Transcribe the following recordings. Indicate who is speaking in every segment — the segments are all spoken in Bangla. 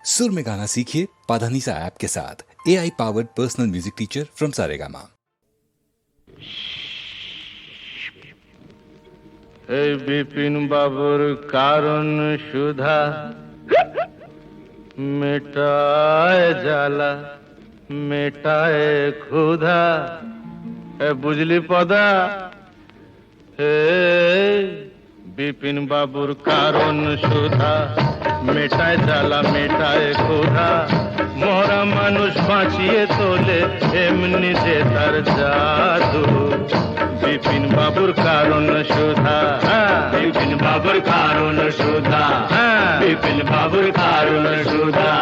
Speaker 1: सुर में गाना सीखिए पाधानीसा ऐप के साथ। AI powered personal music teacher from Saregama.
Speaker 2: Bipin বাবুর কারণ সুধা মেটায় জ্বালা মেটায় ক্ষুধা। বুঝলি পদা? বিপিন বাবুর কারণ সুধা মেটায় জ্বালা মেটায় ক্ষুধা। মরা মানুষ বাঁচিয়ে তোলে এমনি যে তার জাদু। বিপিন বাবুর কারণ সুধা, বিপিন বাবুর কারণ সুধা, বিপিন বাবুর কারণ সুধা।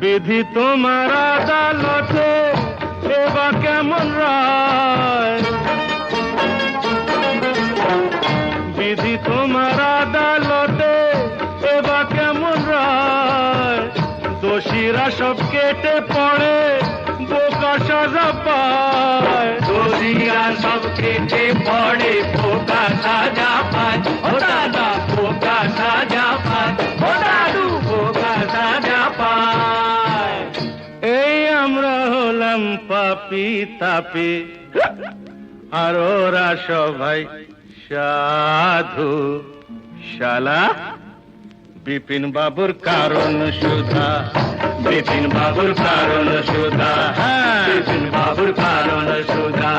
Speaker 2: বিধি তোমার আদালতে এবার কেমন রায়? বিধি তোমার আদালতে এবার কেমন রায়? দোষীরা সব কেটে পড়ে বোকা সাজা পায়। দোষীরা সব কেটে পড়ে বোকা সাজা পায়। ও দাদা বোকা সাজা পায়, ও দাদু বোকা সাজা পায়। এই আমরা হলাম পাপি তাপি আর ওরা সবাই সাধু। শালা বিপিন বাবুর কারণ সুধা, বিপিন বাবুর কারণ সুধা, বিপিন বাবুর কারণ সুধা।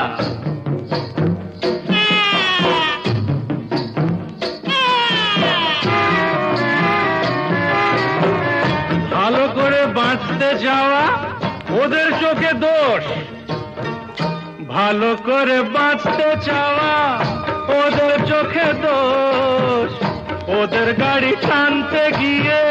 Speaker 2: ভালো করে বাঁচতে যাওয়া ওদের চোখে দোষ, ভালো করে বাঁচতে চাওয়া ওদের চোখে দোষ। ওদের গাড়ি টানতে গিয়ে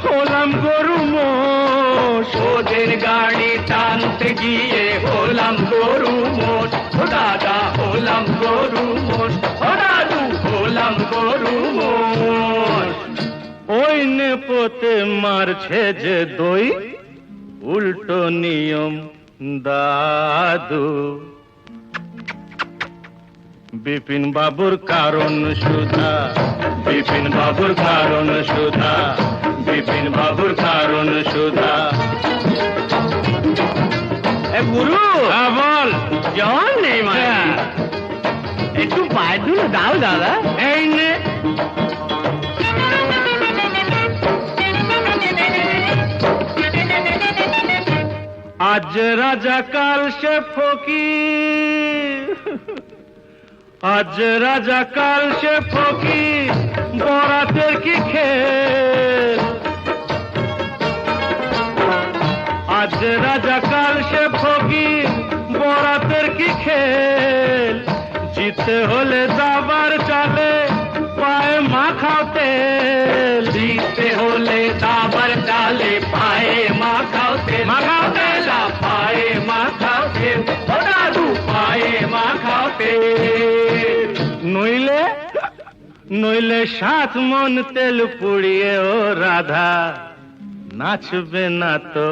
Speaker 2: হলাম গরু মোষ, ওদের গাড়ি টানতে গিয়ে হলাম গরু মোষ। ও দাদা হলাম গরু মোষ, ও দাদু হলাম গরু মোষ। ওই নেপোতে মারছে যে দই উল্টো নিয়ম দাদু। বিপিন বাবুর কারণ সুধা, বিপিন বাবুর কারণ সুধা, বিপিন বাবুর কারণ সুধা। গুরু বল জন নেই মানে একটু পায়ে ধুলো দাও দাদা। এই নে আজ রাজা কাল সে ফকির, আজ রাজা কাল সে ফকির বরাতের কি খেল। আজ রাজা কাল সে ফকির বরাতের কি খেল। জিতে হলে দাবার চালে পায়ে মাখাও তেল, জিতে হলে দাবার চালে পায়ে মাখাও তেল, মাখাও তেল পায়ে মাখাও তেল, ও দাদু পায়ে মাখাও তেল। নইলে নইলে 7 মন তেল পুড়িয়ে ও রাধা নাচবে না তো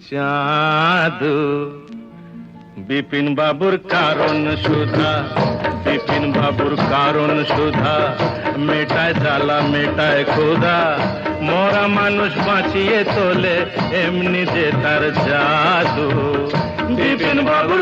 Speaker 2: চাঁদু। বিপিন বাবুর কারণ সুধা, বিপিন বাবুর কারণ সুধা মেটায় জ্বালা মেটায় ক্ষুধা। মরা মানুষ বাঁচিয়ে তোলে এমনি যে তার জাদু। বিপিন বাবুর